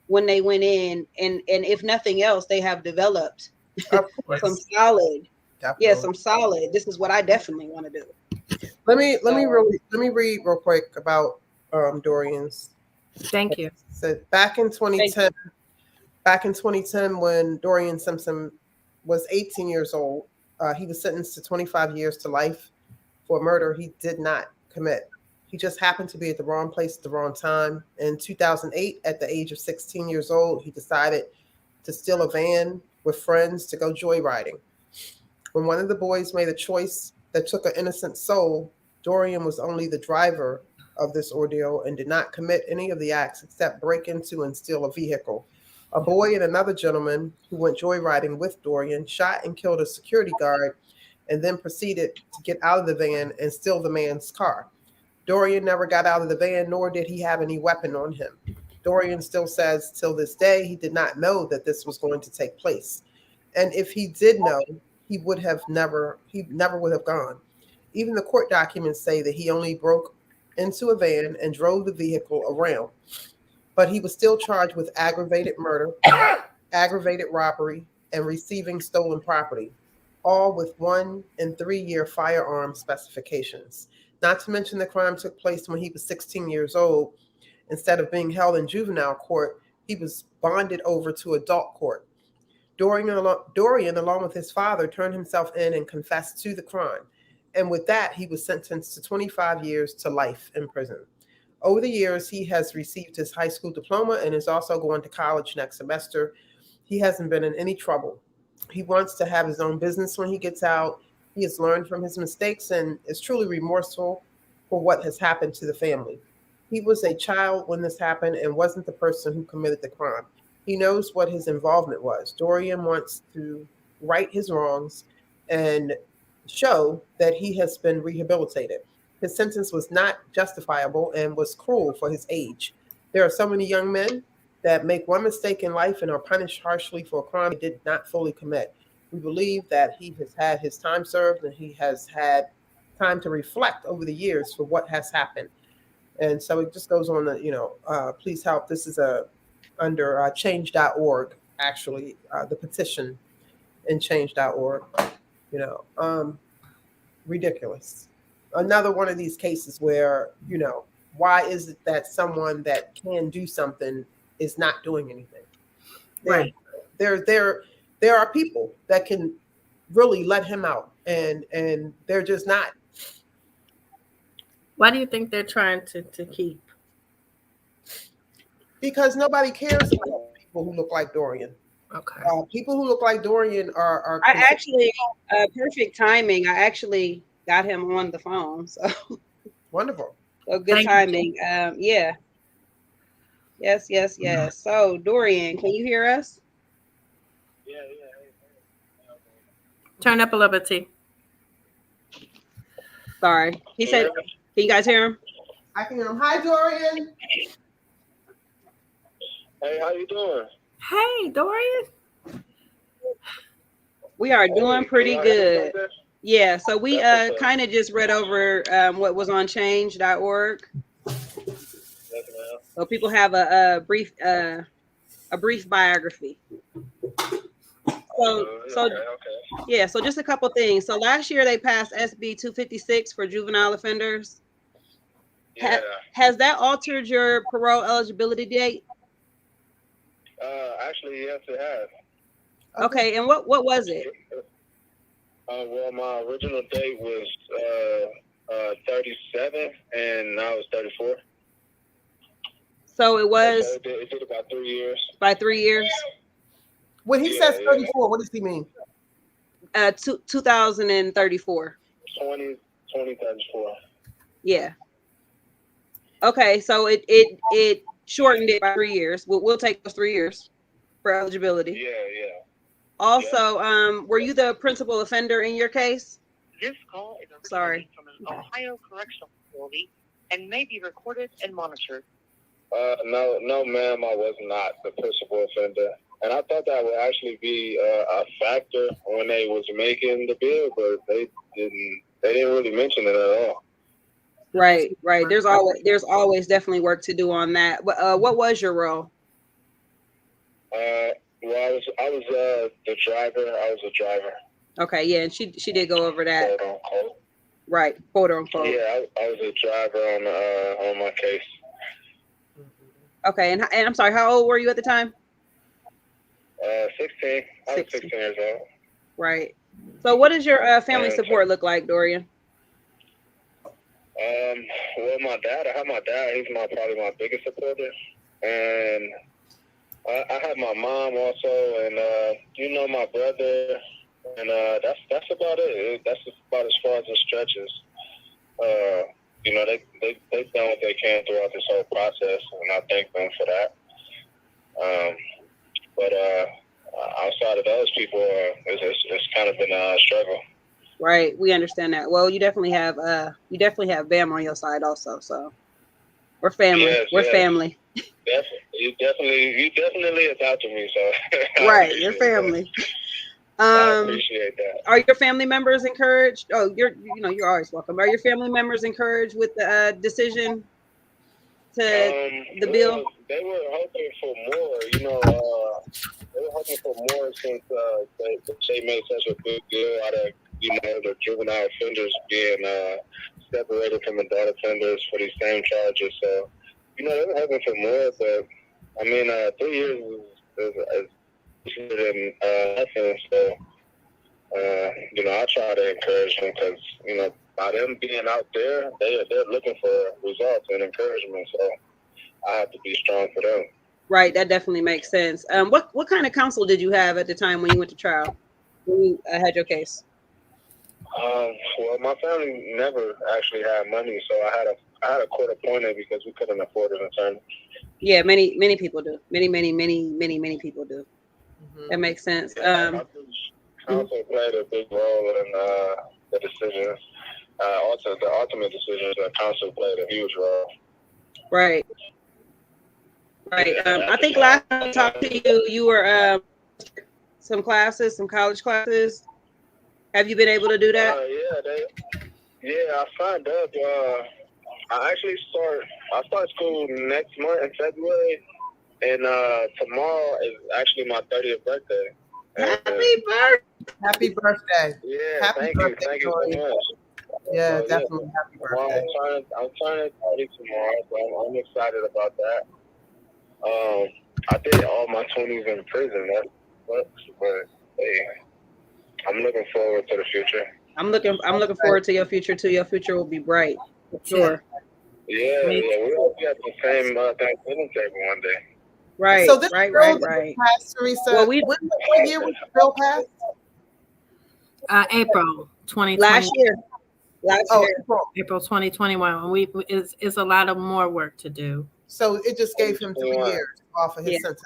when they went in, and if nothing else, they have developed Of some course. solid, yeah, Definitely. some solid. This is what I definitely want to do. Let me read real quick about Dorian's. Thank you. So back in Thank 2010, when Dorian Simpson was 18 years old, he was sentenced to 25 years to life for a murder he did not commit. He just happened to be at the wrong place at the wrong time. In 2008, at the age of 16 years old, he decided to steal a van with friends to go joyriding. When one of the boys made a choice that took an innocent soul, Dorian was only the driver of this ordeal and did not commit any of the acts except break into and steal a vehicle. A boy and another gentleman who went joyriding with Dorian shot and killed a security guard and then proceeded to get out of the van and steal the man's car. Dorian never got out of the van, nor did he have any weapon on him. Dorian still says till this day he did not know that this was going to take place. And if he did know, he never would have gone. Even the court documents say that he only broke into a van and drove the vehicle around. But he was still charged with aggravated murder, aggravated robbery, and receiving stolen property, all with 1 and 3 year firearm specifications. Not to mention the crime took place when he was 16 years old. Instead of being held in juvenile court, he was bonded over to adult court. Dorian, along with his father, turned himself in and confessed to the crime. And with that, he was sentenced to 25 years to life in prison. Over the years, he has received his high school diploma and is also going to college next semester. He hasn't been in any trouble. He wants to have his own business when he gets out. He has learned from his mistakes and is truly remorseful for what has happened to the family. He was a child when this happened and wasn't the person who committed the crime. He knows what his involvement was. Dorian wants to right his wrongs and show that he has been rehabilitated. His sentence was not justifiable and was cruel for his age. There are so many young men that make one mistake in life and are punished harshly for a crime they did not fully commit. We believe that he has had his time served and he has had time to reflect over the years for what has happened. And so it just goes on to, please help. This is under change.org, actually, the petition in change.org, ridiculous. Another one of these cases where, why is it that someone that can do something is not doing anything? Right. There are people that can really let him out, and they're just not. Why do you think they're trying to keep? Because nobody cares about people who look like Dorian. Okay. People who look like Dorian are I actually, perfect timing. I actually got him on the phone, so wonderful. So good timing. Yeah. Yes. So Dorian, can you hear us? Yeah. Turn up a little bit, T. Sorry. He said, can you guys hear him? I can hear him. Hi, Dorian. Hey, how you doing? Hey, Dorian. We are doing pretty good. Yeah, so we kind of just read over what was on change.org. So people have a brief biography. Yeah, so just a couple things. So last year they passed SB 256 for juvenile offenders. Yeah. Has that altered your parole eligibility date? Actually, yes, it has. Okay, and what was it? Well, my original date was 37, and now it's 34. So it was. So it did about 3 years. By 3 years. When he says 34, what does he mean? 2034. 2034. Yeah. Okay, so it shortened it by 3 years. We'll take those 3 years for eligibility. Yeah. Also, were you the principal offender in your case? This call is Sorry. from an Ohio correctional facility and may be recorded and monitored. No, ma'am, I was not the principal offender. And I thought that would actually be a factor when they was making the bill, but they didn't really mention it at all. Right. There's always definitely work to do on that. What was your role? Well, I was the driver. I was a driver. Okay, yeah, and she did go over that. Quote unquote. Right, quote unquote. Yeah, I was a driver on my case. Okay, and I'm sorry, how old were you at the time? 16. I was 16 years old. Right. So what does your family support look like, Dorian? Well, I have my dad. He's probably my biggest supporter. And I have my mom also, and my brother, and that's about it. That's about as far as it stretches. They've done what they can throughout this whole process, and I thank them for that. But outside of those people, it's kind of been a struggle. Right, we understand that. Well, you definitely have B.A.M on your side also, so we're family. Yes, we're family. You definitely adopted me, so right, you're family. I appreciate that. Are your family members encouraged? Oh, you're always welcome. Are your family members encouraged with the decision to the bill? They were hoping for more. They were hoping for more since they made such a big deal out of the juvenile offenders being separated from adult offenders for these same charges. So they were hoping for more, but I mean, 3 years is better than nothing. So I try to encourage them because by them being out there, they're looking for results and encouragement. So I have to be strong for them. Right, that definitely makes sense. What kind of counsel did you have at the time when you went to trial? When you had your case? Well, my family never actually had money, so I had a court appointed because we couldn't afford an attorney. Yeah, many people do. Many people do. Mm-hmm. That makes sense. Counsel played a big role in the decisions. Also, the ultimate decisions, counsel played a huge role. Right. I think last time I talked to you, you were some college classes. Have you been able to do that? I signed up. I start school next month in February, and tomorrow is actually my 30th birthday. Happy birthday! Yeah, happy birthday, thank you so much. Yeah, definitely happy birthday. I'm turning 30 tomorrow, so I'm excited about that. I did all my 20s in prison. That sucks, but hey, I'm looking forward to the future. I'm looking forward to your future too. Your future will be bright, for sure. Yeah, we'll be at the same Thanksgiving table one day. Right. So this right. Passed, Teresa. Well, what year was the bill passed? April 2020. Last year. April 2021. It's a lot of more work to do. So it just gave him 3 years off of his sentence.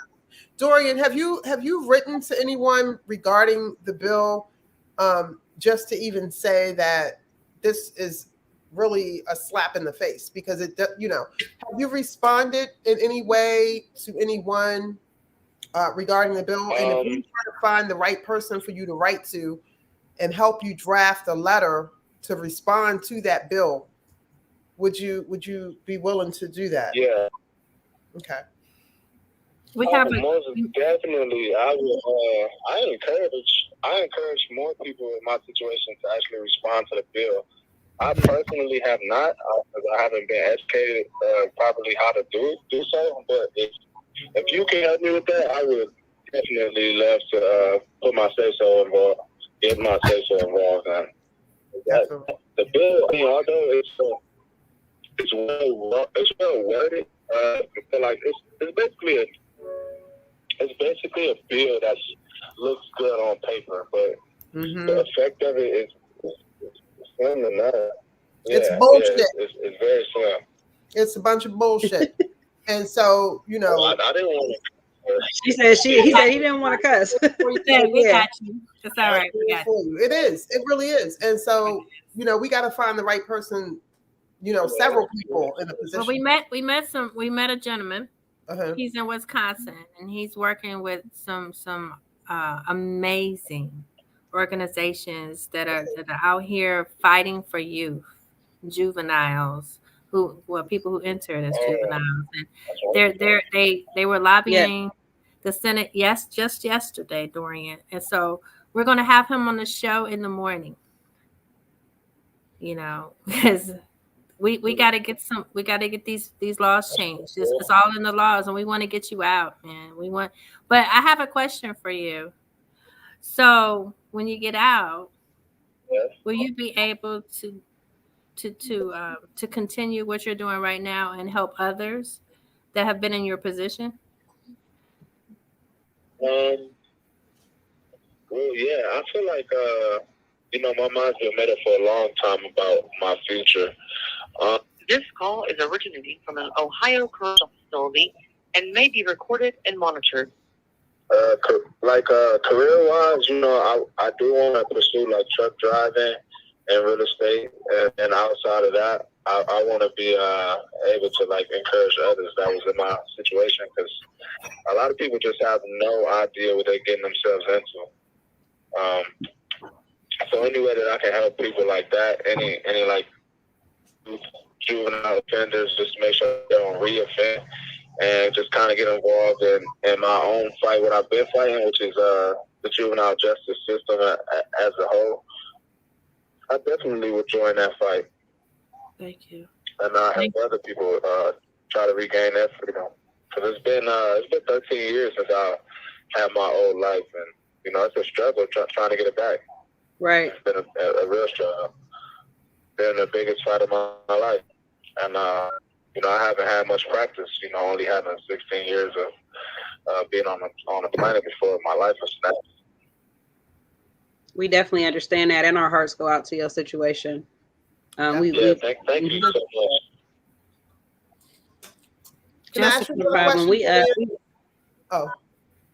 Dorian, have you written to anyone regarding the bill, just to even say that this is really a slap in the face? Because have you responded in any way to anyone regarding the bill? And if you try to find the right person for you to write to and help you draft a letter to respond to that bill, would you be willing to do that? Yeah. Okay. Most definitely. I encourage more people in my situation to actually respond to the bill. I personally have not, because I haven't been educated properly how to do so. But if you can help me with that, I would definitely love to put my say so involved. Get my say so involved. The bill, although it's well worded, like it's basically a bill that looks good on paper, but the effect of it is slim to none. It's bullshit. It's very slim. It's a bunch of bullshit. And so, I didn't want to She said he said he didn't want to cuss. We said we Yeah. got you. It's all right. We got you. It is. It really is. And so, we got to find the right person. Several people in a position. Well, we met a gentleman. Uh-huh. He's in Wisconsin, and he's working with some amazing organizations that are out here fighting for youth, juveniles, who people who entered as juveniles, and they were lobbying the Senate. Yes, just yesterday, Dorian, and so we're going to have him on the show in the morning. Because we got to get these laws changed. It's all in the laws, and we want to get you out, man. But I have a question for you. So when you get out, will you be able to continue what you're doing right now and help others that have been in your position? Well, yeah, I feel like my mind's been made up for a long time about my future. This call is originating from an Ohio correctional facility and may be recorded and monitored. Career-wise, I do want to pursue like truck driving and real estate, and outside of that, I want to be able to like encourage others that was in my situation, because a lot of people just have no idea what they're getting themselves into. So any way that I can help people like that, any like juvenile offenders, just make sure they don't re-offend, and just kind of get involved in my own fight, what I've been fighting, which is the juvenile justice system as a whole. I definitely would join that fight. Thank you. And I help other people try to regain that freedom. Because it's been 13 years since I had my old life, and it's a struggle trying to get it back. Right. It's been a real struggle. Been the biggest fight of my life, and I haven't had much practice. Only having 16 years of being on the planet before my life was snatched. We definitely understand that, and our hearts go out to your situation. Thank you so much. Can I ask you No a problem. question?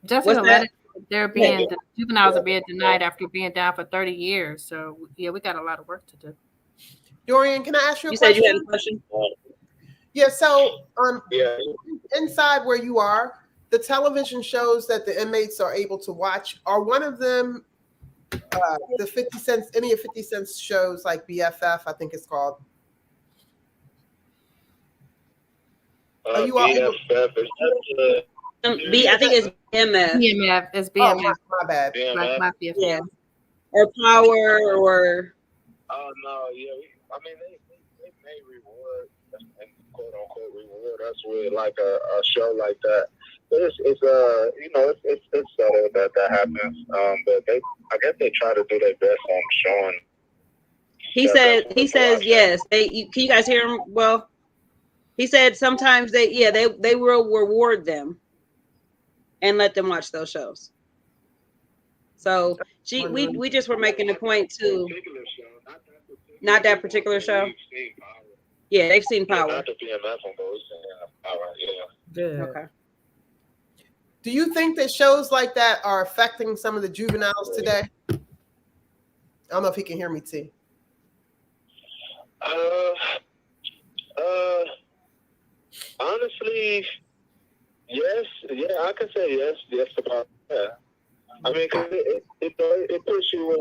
Jessica, that? the juveniles are being denied after being down for 30 years. So yeah, we got a lot of work to do. Dorian, can I ask you a You question? said you had a question? Yeah, so Yeah. inside where you are, the television shows that the inmates are able to watch, are one of them the 50 Cent, any of 50 Cent's shows like BFF, I think it's called? Are you all able? I think it's BMF. BMF is Oh, BMF. my bad. BMF? Mafia. Yeah. Or Power, or Oh no, yeah. They may reward, and quote unquote reward us with like a show like that. But it's subtle that happens. But I guess they try to do their best on showing. he says yes. Can you guys hear him? Well, he said sometimes they will reward them and let them watch those shows. So we just were making a point to not that particular show. Yeah, they've seen Power. Not the BMF one, but we've seen Power. Yeah. Okay. Do you think that shows like that are affecting some of the juveniles today? I don't know if he can hear me, T. Honestly, yes. Yeah, I can say yes about that. I mean, 'cause it puts you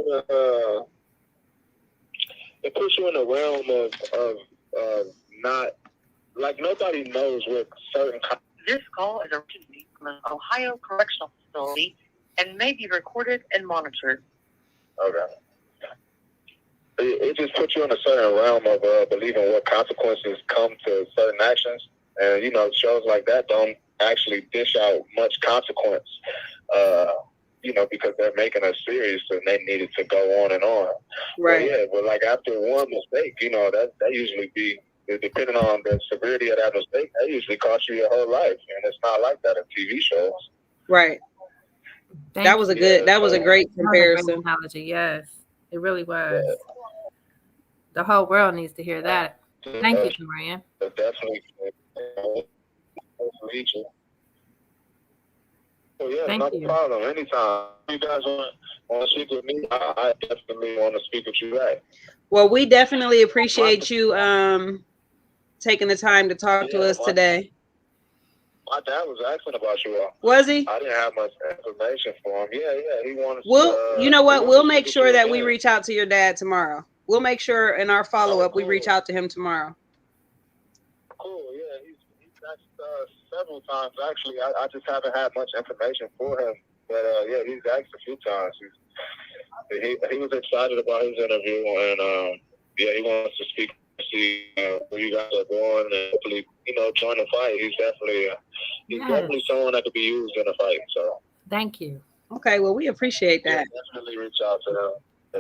in a realm of not, like, nobody knows what certain. This call is originating from an Ohio correctional facility and may be recorded and monitored. Okay. It just puts you in a certain realm of believing what consequences come to certain actions. And, shows like that don't actually dish out much consequence, because they're making us serious and they needed to go on and on. Right. But yeah, but like after one mistake, that usually be, depending on the severity of that mistake, that usually costs you your whole life. And it's not like that in TV shows. Right. That was a great comparison. Analogy, yes, it really was. Yeah. The whole world needs to hear that. Thank you, Dorian. Definitely. Oh, yeah, Thank no you. problem. Anytime. You guys want to speak with me, I definitely want to speak with you back. Well, we definitely appreciate you taking the time to talk to Yeah, us today. my dad was asking about you all. Was he? I didn't have much information for him. Yeah, he wanted to. Well, you know he what? wanted We'll to make speak with sure you that we again. reach out to your dad tomorrow. We'll make sure in our follow up we reach cool. out to him tomorrow. Cool, yeah. He's asked several times, actually. I just haven't had much information for him. But, yeah, he's asked a few times. He was excited about his interview, and, yeah, he wants to speak, see where you guys are going, and hopefully, join the fight. He's definitely someone that could be used in a fight, so. Thank you. Okay, well, we appreciate Yeah, that. definitely reach out to him.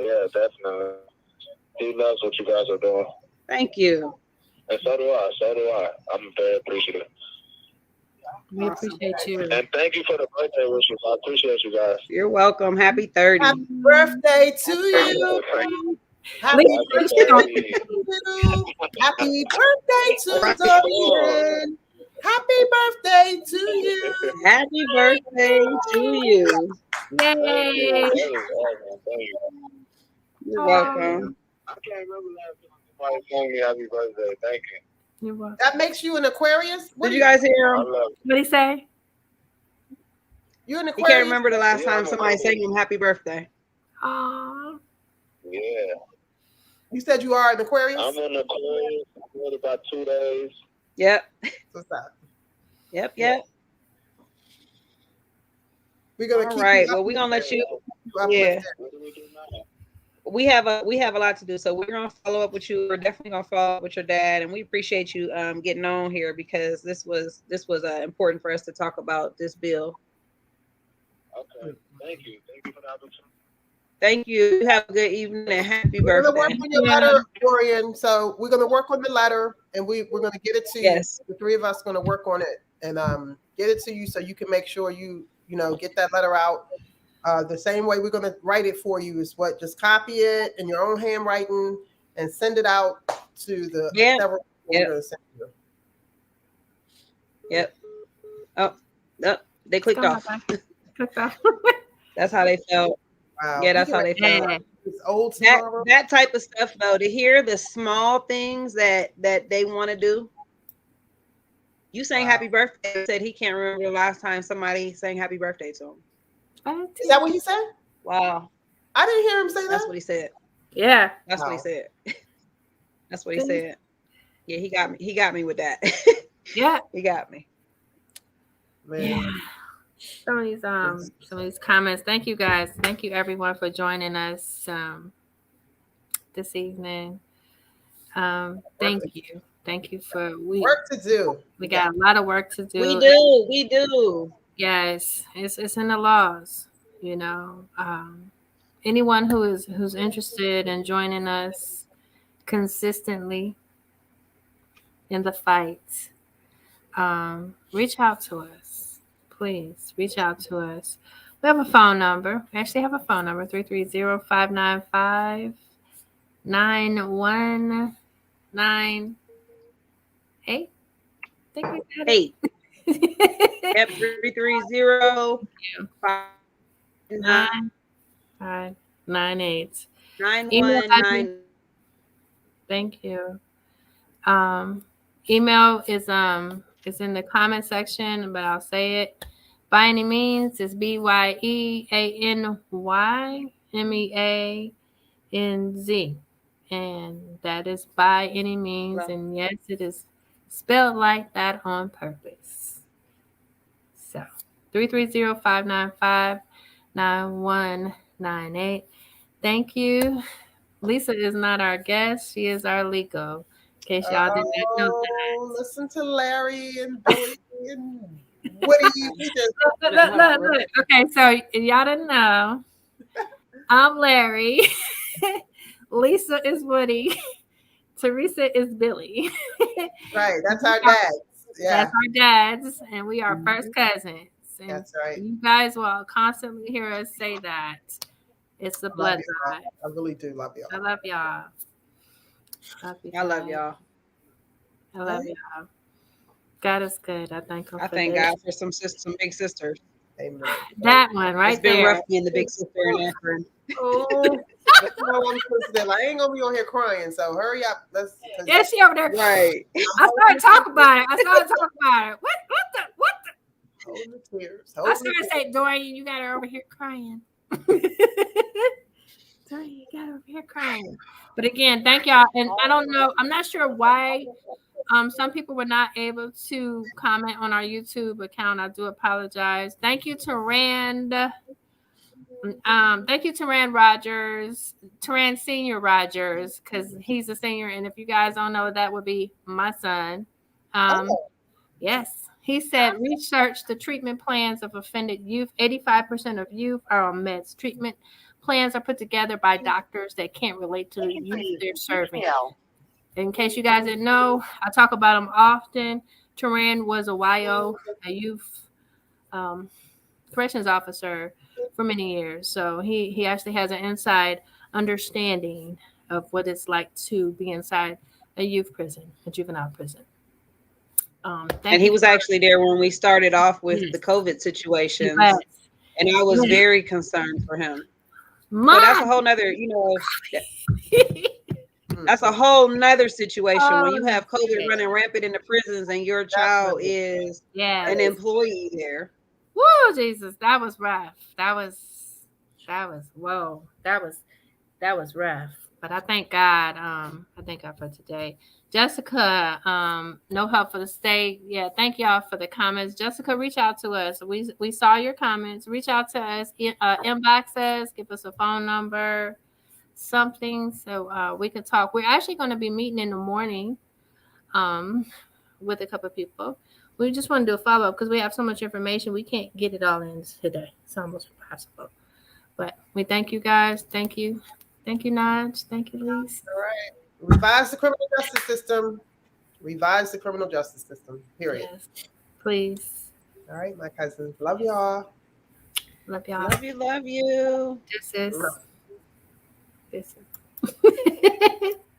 Yeah, definitely. He loves what you guys are doing. Thank you. And so do I. I'm very appreciative. We appreciate you. And thank you for the birthday wishes. I appreciate you guys. You're welcome. Happy 30. Happy birthday to you. Happy birthday to you. Happy birthday to Dorian. Happy birthday to you. Happy birthday to you. Yay! You're welcome. I can't remember last time somebody told me happy birthday. Thank you. You're welcome. That makes you an Aquarius? Did you guys hear I him? love it. What did he say? You an He Aquarius? can't remember the last Yeah, time I'm somebody Aquarius. sang him happy birthday. Aw. Yeah. You said you are an Aquarius? I'm in Aquarius for about 2 days. Yep. What's that? Yep. We're gonna All keep right. you Well, we're gonna let you. uplifted. Yeah. What do we do now? We have a lot to do, so we're gonna follow up with you. We're definitely gonna follow up with your dad, and we appreciate you getting on here because this was important for us to talk about this bill. Okay. Thank you. Thank you for the opportunity. Thank you. You have a good evening and happy We're gonna work birthday. on your letter, Dorian. So we're gonna work on the letter, and we're gonna get it to you. Yes. The three of us gonna work on it and get it to you so you can make sure you get that letter out. The same way we're gonna write it for you is just copy it in your own handwriting and send it out to the several people we're gonna send you. Yep. Oh, they clicked off. Clicked off. That's how they felt. Wow. Yeah, that's how they felt. It's old tomorrow. That type of stuff though, to hear the small things that they want to do. You sang happy birthday and said he can't remember the last time somebody sang happy birthday to him. Is that what he said? Wow. I didn't hear him say that. That's what he said. Yeah. That's what he said. That's what he said. Yeah, he got me. He got me with that. Yeah. He got me. Man. Yeah. Some of these comments. Thank you guys. Thank you everyone for joining us this evening. Thank you. Thank you for work to do. We got a lot of work to do. We do. Yes, it's in the laws. Anyone who's interested in joining us consistently in the fight, reach out to us. Please reach out to us. We have a phone number. We actually have a phone number, 330-595-9198. I think we got it. 8. Yep, 330-595-9198. 9198. Thank you. Email is in the comment section, but I'll say it. By any means, it's BYEANYMEANZ, and that is by any means. And yes, it is spelled like that on purpose. So 330-595-9198. Thank you. Lisa is not our guest. She is our legal. In case y'all did not know that. Listen to Larry and Billy and Woody. Look. Okay, so y'all didn't know. I'm Larry. Lisa is Woody. Teresa is Billy. Right, that's our dads. Yeah. That's our dads, and we are first cousins. And that's right. You guys will constantly hear us say that. It's the blood side. I really do love y'all. I love y'all. I love y'all. I love y'all. God is good. I thank him. I thank God for some big sisters. Amen. That one right It's been there. rough being the big sister in Akron. Oh, that's my one sensitive. I ain't gonna be on here crying, so hurry up. Let's. Yeah, she over there. Right. I started talking about it. What the? Hold the tears. I Hold the started saying, Dorian, you got her over here crying. Dorian, you got her over here crying. But again, thank y'all. And I don't know, I'm not sure why some people were not able to comment on our YouTube account. I do apologize. Thank you to Rand. Thank you to Rand Rogers, Rand Senior Rogers, because he's a senior. And if you guys don't know, that would be my son. Yes. He said, research the treatment plans of offended youth. 85% of youth are on meds. Treatment plans are put together by doctors that can't relate to the youth they're serving. In case you guys didn't know, I talk about him often. Turan was a YO, a youth corrections officer for many years. So he actually has an inside understanding of what it's like to be inside a youth prison, a juvenile prison. And he was actually there when we started off with the COVID situations. Yes. And I was very concerned for him. But that's a whole nother, that's a whole nother situation when you have COVID running rampant in the prisons and your child is an employee there. Whoa, Jesus, that was rough. That was whoa. That was rough. But I thank God. I thank God for today. Jessica, no help for the state. Yeah, thank y'all for the comments. Jessica, reach out to us. We saw your comments. Reach out to us. Inbox us. Give us a phone number, something, so we can talk. We're actually going to be meeting in the morning with a couple of people. We just want to do a follow-up because we have so much information. We can't get it all in today. It's almost impossible. But we thank you guys. Thank you. Thank you, Naj. Thank you, Lise. All right. Revise the criminal justice system. Revise the criminal justice system. Period. Yes. Please. All right, my cousins. Love y'all. Love y'all. Love you. This is